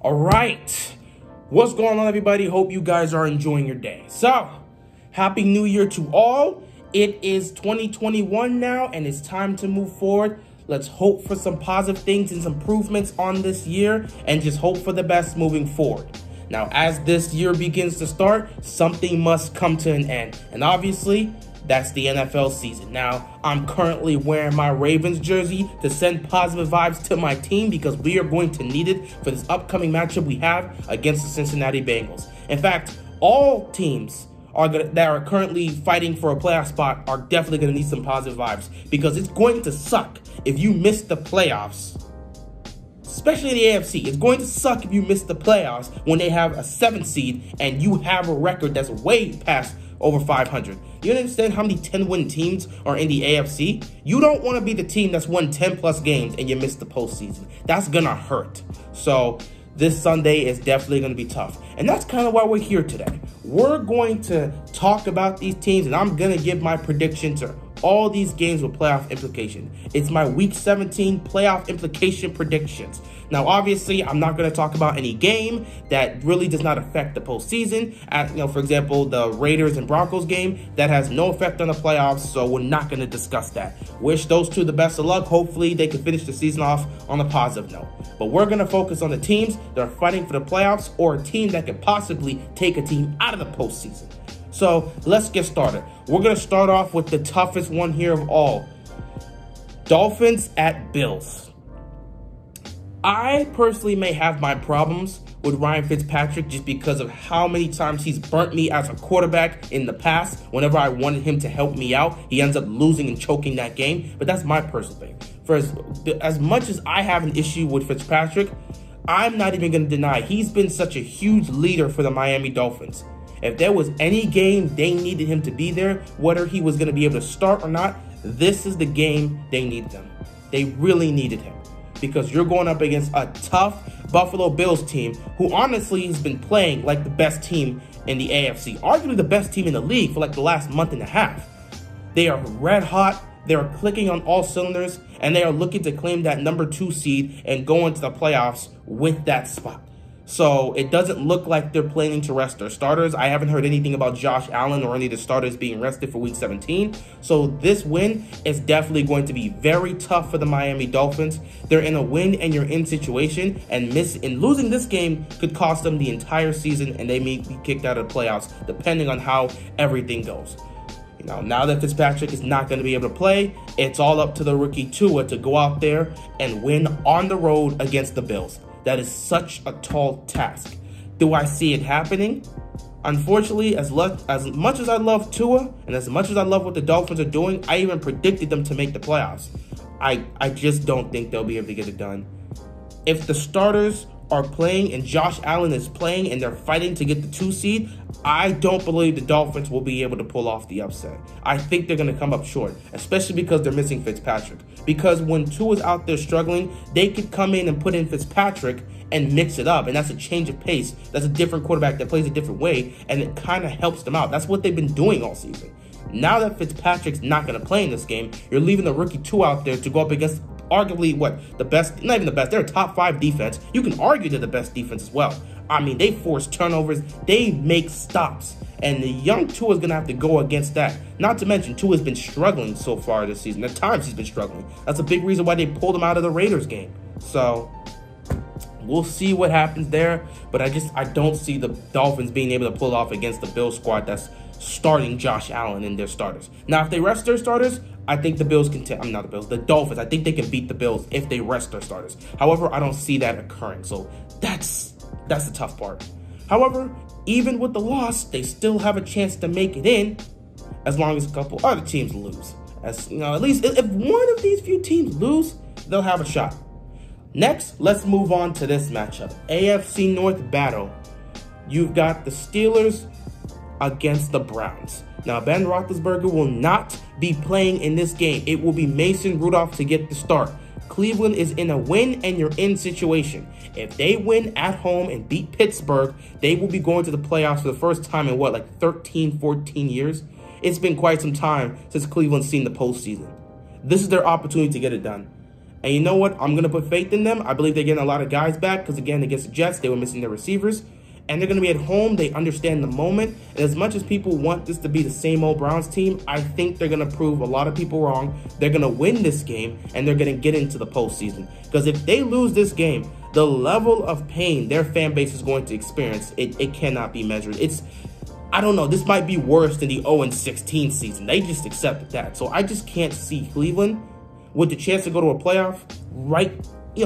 All right, what's going on, everybody? Hope you guys are enjoying your day. So, happy new year to all. It is 2021 now, and it's time to move forward. Let's hope for some positive things and some improvements on this year, and just hope for the best moving forward. Now, as this year begins to start, something must come to an end, and obviously, that's the NFL season. Now, I'm currently wearing my Ravens jersey to send positive vibes to my team because we are going to need it for this upcoming matchup we have against the Cincinnati Bengals. In fact, all teams that are currently fighting for a playoff spot are definitely going to need some positive vibes because it's going to suck if you miss the playoffs, especially in the AFC. It's going to suck if you miss the playoffs when they have a 7th seed and you have a record that's way past over 500. You understand how many 10-win teams are in the AFC? You don't want to be the team that's won 10+ games and you miss the postseason. That's gonna hurt. So this Sunday is definitely gonna be tough. And that's kind of why we're here today. We're going to talk about these teams, and I'm gonna give my prediction to all these games with playoff implication. It's my Week 17 playoff implication predictions. Now, obviously, I'm not going to talk about any game that really does not affect the postseason. For example, the Raiders and Broncos game, that has no effect on the playoffs, so we're not going to discuss that. Wish those two the best of luck. Hopefully, they can finish the season off on a positive note. But we're going to focus on the teams that are fighting for the playoffs or a team that could possibly take a team out of the postseason. So let's get started. We're going to start off with the toughest one here of all. Dolphins at Bills. I personally may have my problems with Ryan Fitzpatrick just because of how many times he's burnt me as a quarterback in the past. Whenever I wanted him to help me out, he ends up losing and choking that game. But that's my personal thing. For as much as I have an issue with Fitzpatrick, I'm not even going to deny he's been such a huge leader for the Miami Dolphins. If there was any game they needed him to be there, whether he was going to be able to start or not, this is the game they needed him. They really needed him because you're going up against a tough Buffalo Bills team who honestly has been playing like the best team in the AFC, arguably the best team in the league for like the last month and a half. They are red hot. They are clicking on all cylinders, and they are looking to claim that number 2 seed and go into the playoffs with that spot. So it doesn't look like they're planning to rest their starters. I haven't heard anything about Josh Allen or any of the starters being rested for Week 17. So this win is definitely going to be very tough for the Miami Dolphins. They're in a win and you're in situation, and losing this game could cost them the entire season, and they may be kicked out of the playoffs depending on how everything goes. Now that Fitzpatrick is not going to be able to play, it's all up to the rookie Tua to go out there and win on the road against the Bills. That is such a tall task. Do I see it happening? Unfortunately, as much as I love Tua and as much as I love what the Dolphins are doing, I even predicted them to make the playoffs. I just don't think they'll be able to get it done. If the starters are playing and Josh Allen is playing and they're fighting to get the 2 seed, I don't believe the Dolphins will be able to pull off the upset. I think they're going to come up short, especially because they're missing Fitzpatrick. Because when Tua's out there struggling, they could come in and put in Fitzpatrick and mix it up, and that's a change of pace. That's a different quarterback that plays a different way, and it kind of helps them out. That's what they've been doing all season. Now that Fitzpatrick's not going to play in this game, you're leaving the rookie Tua out there to go up against arguably the best, not even the best, they're a top 5 defense. You can argue they're the best defense as well. I mean, they force turnovers, they make stops, and the young Tua is going to have to go against that. Not to mention, Tua has been struggling so far this season. At times, he's been struggling. That's a big reason why they pulled him out of the Raiders game. So we'll see what happens there, but I don't see the Dolphins being able to pull off against the Bills squad that's starting Josh Allen in their starters. Now, if they rest their starters, I think the Bills can the Dolphins, I think they can beat the Bills if they rest their starters. However, I don't see that occurring, so that's the tough part. However, even with the loss, they still have a chance to make it in as long as a couple other teams lose. At least if one of these few teams lose, they'll have a shot. Next, let's move on to this matchup. AFC North battle. You've got the Steelers against the Browns. Now, Ben Roethlisberger will not be playing in this game. It will be Mason Rudolph to get the start. Cleveland is in a win and you're in situation. If they win at home and beat Pittsburgh, they will be going to the playoffs for the first time in like 13, 14 years? It's been quite some time since Cleveland's seen the postseason. This is their opportunity to get it done. And you know what? I'm going to put faith in them. I believe they're getting a lot of guys back because, again, against the Jets, they were missing their receivers. And they're going to be at home. They understand the moment. And as much as people want this to be the same old Browns team, I think they're going to prove a lot of people wrong. They're going to win this game, and they're going to get into the postseason. Because if they lose this game, the level of pain their fan base is going to experience, it cannot be measured. I don't know, this might be worse than the 0-16 season. They just accepted that. So I just can't see Cleveland with the chance to go to a playoff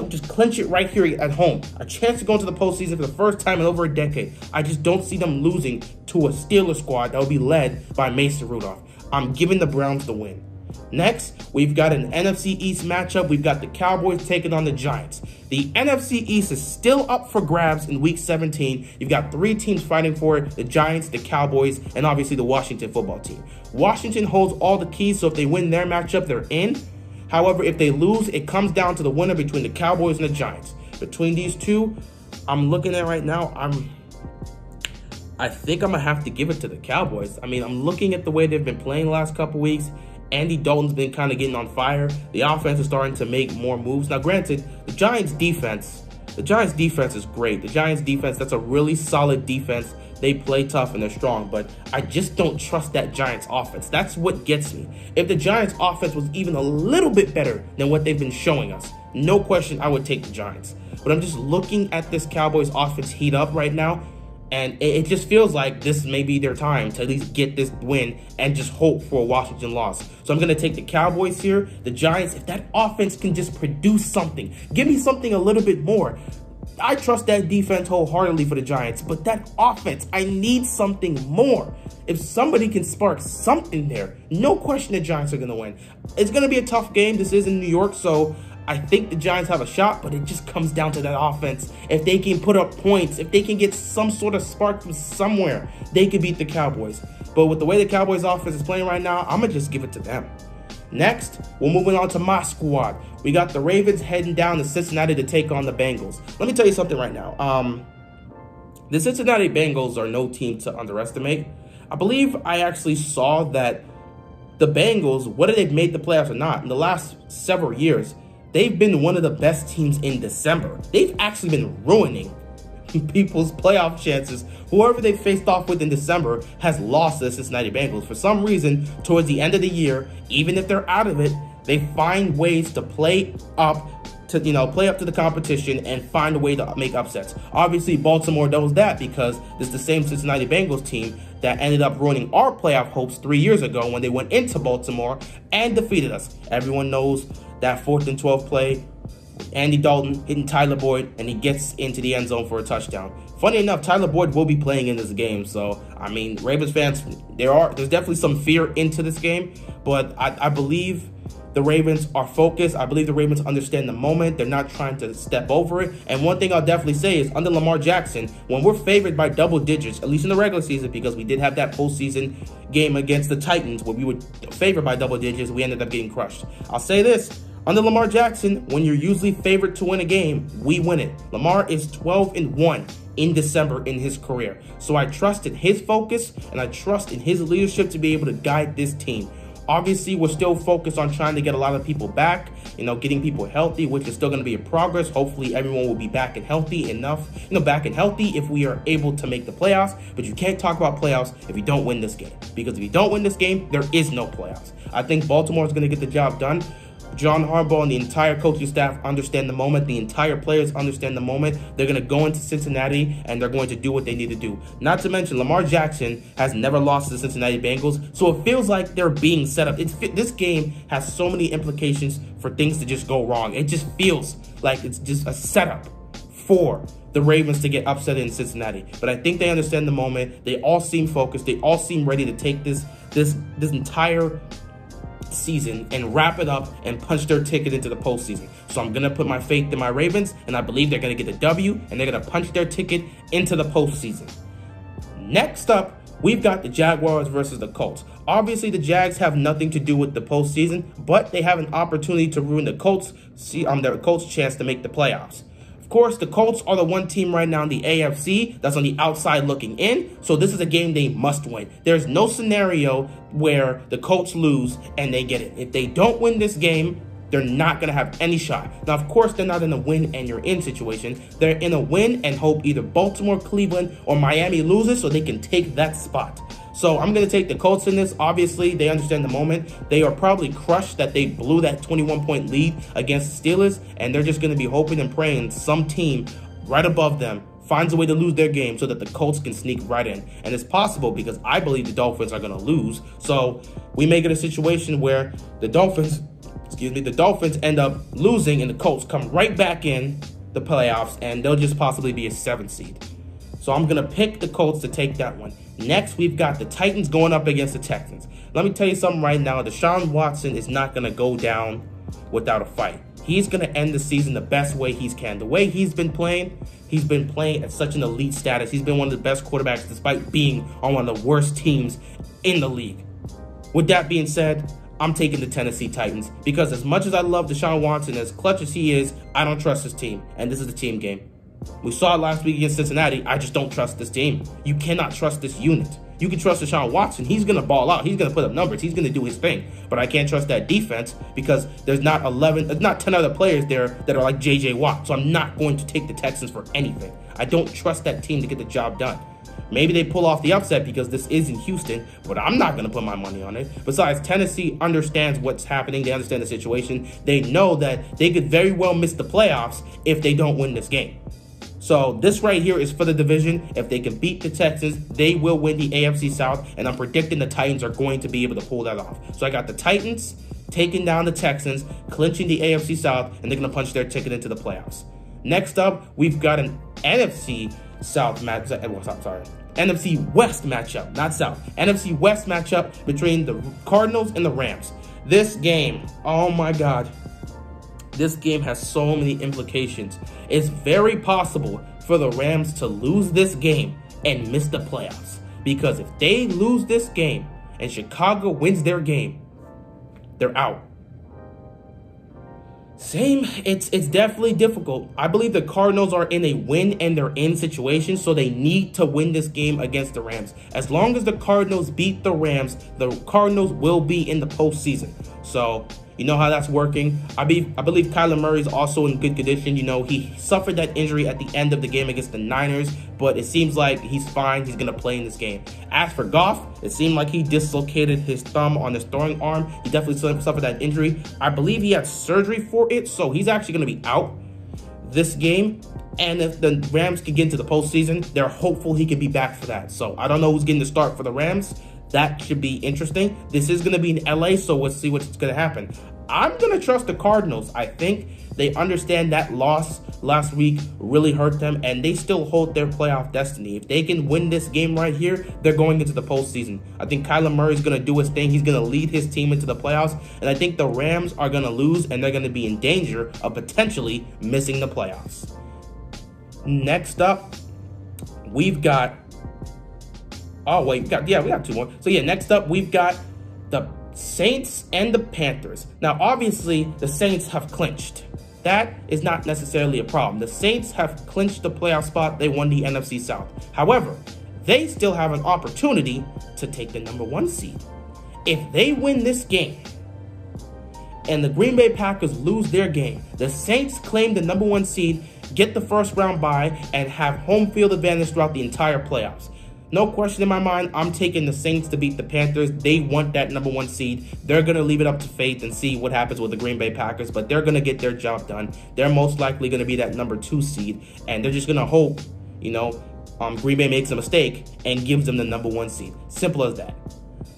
just clinch it right here at home. A chance to go into the postseason for the first time in over a decade. I just don't see them losing to a Steelers squad that will be led by Mason Rudolph. I'm giving the Browns the win. Next, we've got an NFC East matchup. We've got the Cowboys taking on the Giants. The NFC East is still up for grabs in Week 17. You've got 3 teams fighting for it: the Giants, the Cowboys, and obviously the Washington football team. Washington holds all the keys, so if they win their matchup, they're in. However, if they lose, it comes down to the winner between the Cowboys and the Giants. Between these two, I'm looking at right now, I think I'm going to have to give it to the Cowboys. I mean, I'm looking at the way they've been playing the last couple weeks. Andy Dalton's been kind of getting on fire. The offense is starting to make more moves. Now, granted, the Giants' defense is great. The Giants' defense, that's a really solid defense. They play tough and they're strong, but I just don't trust that Giants offense. That's what gets me. If the Giants offense was even a little bit better than what they've been showing us, no question I would take the Giants. But I'm just looking at this Cowboys offense heat up right now, and it just feels like this may be their time to at least get this win and just hope for a Washington loss. So I'm going to take the Cowboys here. The Giants, if that offense can just produce something, give me something a little bit more. I trust that defense wholeheartedly for the Giants, but that offense, I need something more. If somebody can spark something there, no question the Giants are going to win. It's going to be a tough game. This is in New York, so I think the Giants have a shot, but it just comes down to that offense. If they can put up points, if they can get some sort of spark from somewhere, they can beat the Cowboys. But with the way the Cowboys offense is playing right now, I'm going to just give it to them. Next, we're moving on to my squad. We got the Ravens heading down to Cincinnati to take on the Bengals. Let me tell you something right now. The Cincinnati Bengals are no team to underestimate. I believe I actually saw that the Bengals, whether they've made the playoffs or not, in the last several years, they've been one of the best teams in December. They've actually been ruining people's playoff chances. Whoever they faced off with in December has lost to the Cincinnati Bengals. For some reason, towards the end of the year, even if they're out of it, they find ways to play up to the competition and find a way to make upsets. Obviously, Baltimore knows that because this is the same Cincinnati Bengals team that ended up ruining our playoff hopes 3 years ago when they went into Baltimore and defeated us. Everyone knows that 4th and 12 play, Andy Dalton hitting Tyler Boyd, and he gets into the end zone for a touchdown. Funny enough, Tyler Boyd will be playing in this game, so, I mean, Ravens fans, there's definitely some fear into this game, but I believe the Ravens are focused. I believe the Ravens understand the moment. They're not trying to step over it. And one thing I'll definitely say is under Lamar Jackson, when we're favored by double digits, at least in the regular season, because we did have that postseason game against the Titans where we were favored by double digits, we ended up getting crushed. I'll say this. Under Lamar Jackson, when you're usually favored to win a game, we win it. Lamar is 12-1 in December in his career. So I trust in his focus and I trust in his leadership to be able to guide this team. Obviously, we're still focused on trying to get a lot of people back, getting people healthy, which is still going to be a progress. Hopefully, everyone will be back and healthy enough, back and healthy if we are able to make the playoffs. But you can't talk about playoffs if you don't win this game, because if you don't win this game, there is no playoffs. I think Baltimore is going to get the job done. John Harbaugh and the entire coaching staff understand the moment. The entire players understand the moment. They're going to go into Cincinnati and they're going to do what they need to do. Not to mention, Lamar Jackson has never lost to the Cincinnati Bengals, so it feels like they're being set up. This game has so many implications for things to just go wrong. It just feels like it's just a setup for the Ravens to get upset in Cincinnati. But I think they understand the moment. They all seem focused. They all seem ready to take this entire season and wrap it up and punch their ticket into the postseason. So I'm going to put my faith in my Ravens, and I believe they're going to get the W, and they're going to punch their ticket into the postseason. Next up, we've got the Jaguars versus the Colts. Obviously, the Jags have nothing to do with the postseason, but they have an opportunity to ruin the Colts' chance to make the playoffs. Of course, the Colts are the one team right now in the AFC that's on the outside looking in, so this is a game they must win. There's no scenario where the Colts lose and they get it. If they don't win this game, they're not going to have any shot. Now, of course, they're not in a win and you're in situation. They're in a win and hope either Baltimore, Cleveland, or Miami loses so they can take that spot. So I'm going to take the Colts in this. Obviously, they understand the moment. They are probably crushed that they blew that 21-point lead against the Steelers, and they're just going to be hoping and praying some team right above them finds a way to lose their game so that the Colts can sneak right in. And it's possible because I believe the Dolphins are going to lose. So we make it a situation where the Dolphins end up losing and the Colts come right back in the playoffs and they'll just possibly be a 7th seed. So I'm going to pick the Colts to take that one. Next, we've got the Titans going up against the Texans. Let me tell you something right now. Deshaun Watson is not going to go down without a fight. He's going to end the season the best way he can. The way he's been playing at such an elite status. He's been one of the best quarterbacks despite being on one of the worst teams in the league. With that being said, I'm taking the Tennessee Titans because as much as I love Deshaun Watson, as clutch as he is, I don't trust his team. And this is a team game. We saw it last week against Cincinnati. I just don't trust this team. You cannot trust this unit. You can trust Deshaun Watson. He's going to ball out. He's going to put up numbers. He's going to do his thing. But I can't trust that defense because there's not 10 other players there that are like J.J. Watt. So I'm not going to take the Texans for anything. I don't trust that team to get the job done. Maybe they pull off the upset because this is in Houston, but I'm not going to put my money on it. Besides, Tennessee understands what's happening. They understand the situation. They know that they could very well miss the playoffs if they don't win this game. So this right here is for the division. If they can beat the Texans, they will win the AFC South, and I'm predicting the Titans are going to be able to pull that off. So I got the Titans taking down the Texans, clinching the AFC South, and they're going to punch their ticket into the playoffs. Next up, we've got an NFC South matchup. NFC West matchup, not South. NFC West matchup between the Cardinals and the Rams. This game, oh my God. This game has so many implications. It's very possible for the Rams to lose this game and miss the playoffs. Because if they lose this game and Chicago wins their game, they're out. It's definitely difficult. I believe the Cardinals are in a win and they're in situation, so they need to win this game against the Rams. As long as the Cardinals beat the Rams, the Cardinals will be in the postseason. So you know how that's working. I believe Kyler Murray is also in good condition. You know, he suffered that injury at the end of the game against the Niners, but it seems like he's fine. He's going to play in this game. As for Goff, it seemed like he dislocated his thumb on his throwing arm. He definitely suffered that injury. I believe he had surgery for it, so he's actually going to be out this game. And if the Rams can get into the postseason, they're hopeful he can be back for that. So I don't know who's getting the start for the Rams. That should be interesting. This is going to be in LA, so let's see what's going to happen. I'm going to trust the Cardinals. I think they understand that loss last week really hurt them, and they still hold their playoff destiny. If they can win this game right here, they're going into the postseason. I think Kyler Murray is going to do his thing. He's going to lead his team into the playoffs, and I think the Rams are going to lose, and they're going to be in danger of potentially missing the playoffs. Next up, we've got... Oh, wait, we got two more. So, yeah, next up, we've got the Saints and the Panthers. Now, obviously, the Saints have clinched. That is not necessarily a problem. The Saints have clinched the playoff spot. They won the NFC South. However, they still have an opportunity to take the #1 seed. If they win this game and the Green Bay Packers lose their game, the Saints claim the #1 seed, get the first round bye, and have home field advantage throughout the entire playoffs. No question in my mind, I'm taking the Saints to beat the Panthers. They want that #1 seed. They're going to leave it up to fate and see what happens with the Green Bay Packers, but they're going to get their job done. They're most likely going to be that #2 seed, and they're just going to hope, Green Bay makes a mistake and gives them the #1 seed. Simple as that.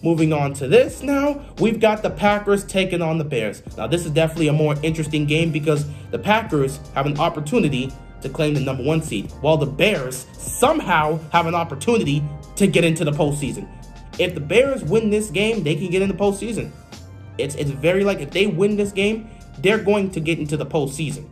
Moving on to this now, we've got the Packers taking on the Bears. Now, this is definitely a more interesting game because the Packers have an opportunity to claim the #1 seed, while the Bears somehow have an opportunity to get into the postseason. If the Bears win this game, they can get in the postseason. It's very like if they win this game, they're going to get into the postseason.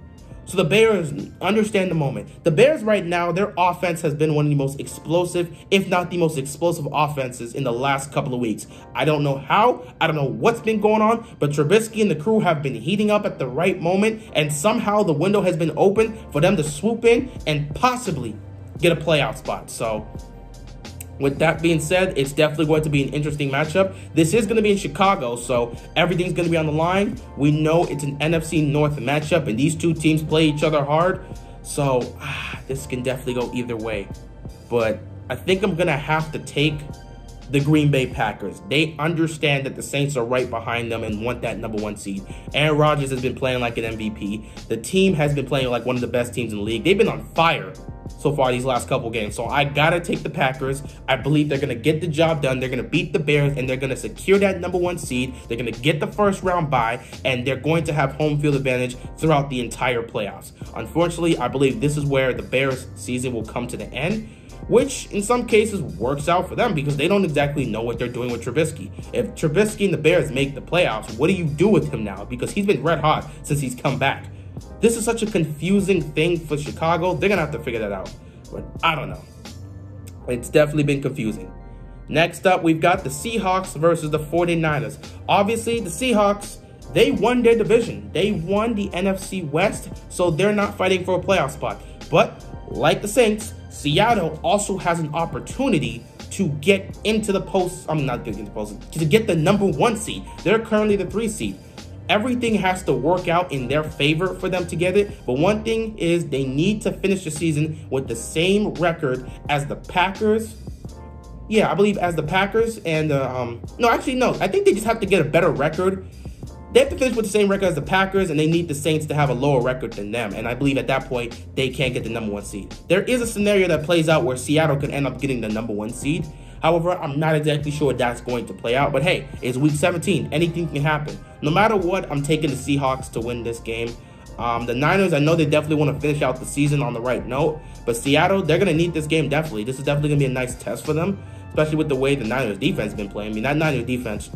So the Bears understand the moment. The Bears right now, their offense has been one of the most explosive, if not the most explosive offenses in the last couple of weeks. I don't know how, I don't know what's been going on, but Trubisky and the crew have been heating up at the right moment, and somehow the window has been open for them to swoop in and possibly get a playoff spot. So With that being said, it's definitely going to be an interesting matchup. This is going to be in Chicago, so everything's going to be on the line. We know it's an NFC North matchup, and these two teams play each other hard. So this can definitely go either way. But I think I'm going to have to take the Green Bay Packers. They understand that the Saints are right behind them and want that #1 seed. Aaron Rodgers has been playing like an MVP. The team has been playing like one of the best teams in the league. They've been on fire so far these last couple games. So I gotta take the Packers. I believe they're gonna get the job done. They're gonna beat the Bears, and they're gonna secure that #1 seed. They're gonna get the first round bye, and they're going to have home field advantage throughout the entire playoffs. Unfortunately, I believe this is where the Bears season will come to the end, which in some cases works out for them because they don't exactly know what they're doing with Trubisky. If Trubisky and the Bears make the playoffs, what do you do with him now? Because he's been red hot since he's come back. This is such a confusing thing for Chicago. They're going to have to figure that out. But I don't know. It's definitely been confusing. Next up, we've got the Seahawks versus the 49ers. Obviously, the Seahawks, they won their division. They won the NFC West, so they're not fighting for a playoff spot. But like the Saints, Seattle also has an opportunity to get into the post. I'm not getting into the post, to get the #1 seed. They're currently the 3 seed. Everything has to work out in their favor for them to get it. But one thing is they need to finish the season with the same record as the Packers. Yeah, I believe as the Packers and no, actually no. I think they just have to get a better record. They have to finish with the same record as the Packers, and they need the Saints to have a lower record than them. And I believe at that point, they can't get the #1 seed. There is a scenario that plays out where Seattle could end up getting the #1 seed. However, I'm not exactly sure that's going to play out. But hey, it's week 17. Anything can happen. No matter what, I'm taking the Seahawks to win this game. The Niners, I know they definitely want to finish out the season on the right note. But Seattle, they're going to need this game definitely. This is definitely going to be a nice test for them, especially with the way the Niners defense has been playing. I mean, that Niners defense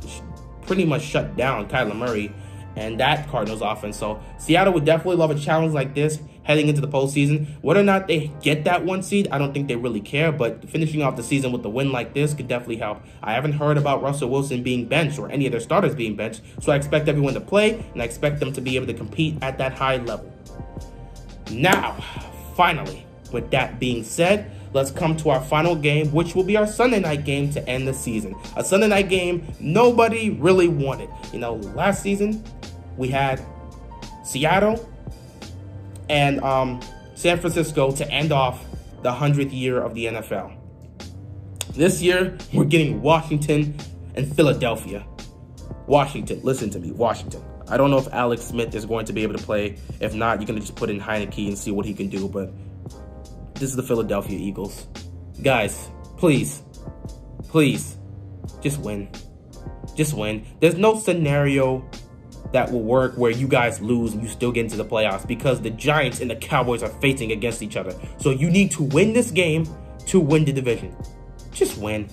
pretty much shut down Kyler Murray and that Cardinals offense. So Seattle would definitely love a challenge like this heading into the postseason. Whether or not they get that 1 seed, I don't think they really care, but finishing off the season with a win like this could definitely help. I haven't heard about Russell Wilson being benched or any of their starters being benched, so I expect everyone to play, and I expect them to be able to compete at that high level. Now, finally, with that being said, let's come to our final game, which will be our Sunday night game to end the season. A Sunday night game nobody really wanted. You know, last season, we had Seattle and San Francisco to end off the 100th year of the NFL. This year, we're getting Washington and Philadelphia. Washington, listen to me, Washington. I don't know if Alex Smith is going to be able to play. If not, you're going to just put in Heineke and see what he can do. But this is the Philadelphia Eagles. Guys, please, just win. Just win. There's no scenario that will work where you guys lose and you still get into the playoffs because the Giants and the Cowboys are facing against each other. So you need to win this game to win the division. Just win.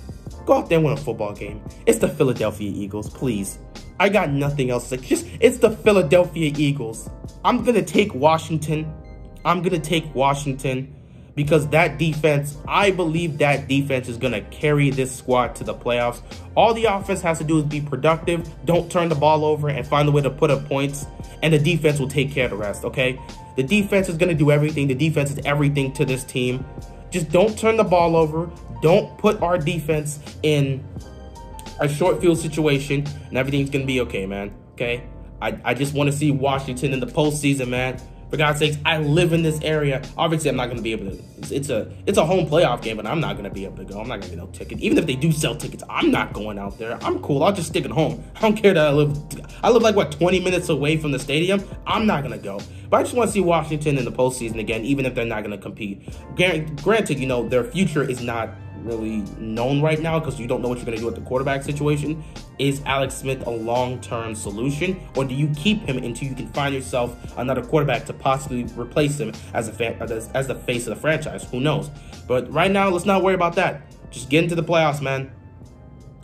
Go out there and win a football game. It's the Philadelphia Eagles, please. I got nothing else to say. It's the Philadelphia Eagles. I'm going to take Washington. Because that defense, I believe that defense is going to carry this squad to the playoffs. All the offense has to do is be productive, don't turn the ball over, and find a way to put up points, and the defense will take care of the rest, okay? The defense is going to do everything. The defense is everything to this team. Just don't turn the ball over. Don't put our defense in a short field situation, and everything's going to be okay, man, okay? I just want to see Washington in the postseason, man. For God's sakes, I live in this area. Obviously, I'm not going to be able to. It's a home playoff game, but I'm not going to be able to go. I'm not going to get no ticket. Even if they do sell tickets, I'm not going out there. I'm cool. I'll just stick at home. I don't care that I live like, what, 20 minutes away from the stadium? I'm not going to go. But I just want to see Washington in the postseason again, even if they're not going to compete. Granted, you know, their future is not really known right now because you don't know what you're going to do with the quarterback situation. Is Alex Smith a long-term solution, or do you keep him until you can find yourself another quarterback to possibly replace him as the face of the franchise? Who knows? But right now, let's not worry about that. Just get into the playoffs, man.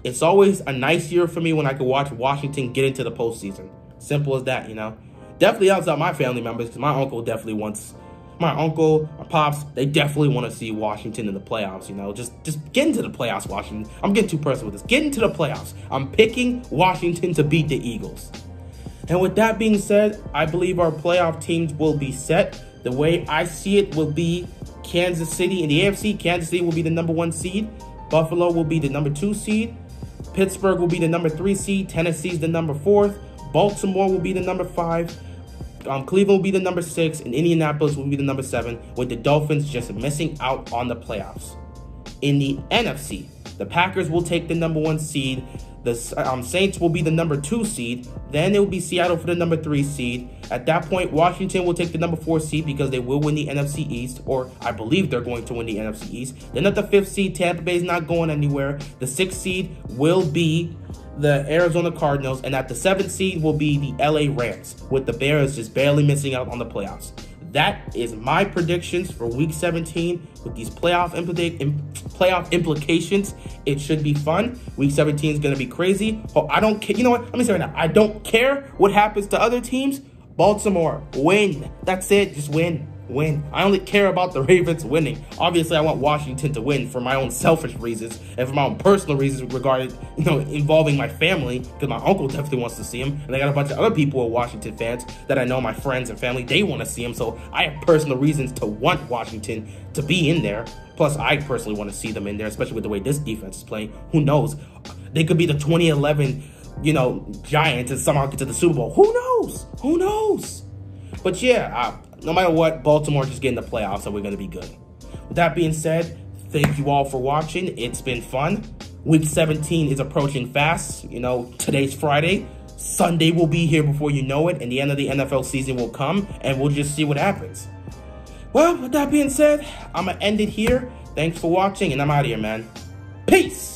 It's always a nice year for me when I can watch Washington get into the postseason. Simple as that, you know. Definitely helps out my family members because my uncle definitely wants. My uncle, my pops, they definitely want to see Washington in the playoffs, you know. Just get into the playoffs, Washington. I'm getting too personal with this. Get into the playoffs. I'm picking Washington to beat the Eagles. And with that being said, I believe our playoff teams will be set. The way I see it will be Kansas City in the AFC. Kansas City will be the #1 seed. Buffalo will be the number 2 seed. Pittsburgh will be the number 3 seed. Tennessee's the number 4th. Baltimore will be the number 5. Cleveland will be the number 6. And Indianapolis will be the number 7, with the Dolphins just missing out on the playoffs. In the NFC, the Packers will take the number 1 seed. The Saints will be the number 2 seed. Then it will be Seattle for the number 3 seed. At that point, Washington will take the number 4 seed because they will win the NFC East, or I believe they're going to win the NFC East. Then at the 5th seed, Tampa Bay is not going anywhere. The 6th seed will be the Arizona Cardinals, and at the 7th seed will be the LA Rams, with the Bears just barely missing out on the playoffs. That is my predictions for Week 17 with these playoff implications. It should be fun. Week 17 is going to be crazy. Oh, I don't care. You know what? Let me say right now. I don't care what happens to other teams. Baltimore, win. That's it. Just win. Win. I only care about the Ravens winning. Obviously, I want Washington to win for my own selfish reasons and for my own personal reasons regarding, involving my family, because my uncle definitely wants to see him. And I got a bunch of other people who are Washington fans that I know, my friends and family, they want to see him. So I have personal reasons to want Washington to be in there. Plus, I personally want to see them in there, especially with the way this defense is playing. Who knows? They could be the 2011, Giants and somehow get to the Super Bowl. Who knows? Who knows? But yeah, no matter what, Baltimore just get in the playoffs, so we're going to be good. With that being said, thank you all for watching. It's been fun. Week 17 is approaching fast. Today's Friday. Sunday will be here before you know it, and the end of the NFL season will come, and we'll just see what happens. Well, with that being said, I'm going to end it here. Thanks for watching, and I'm out of here, man. Peace!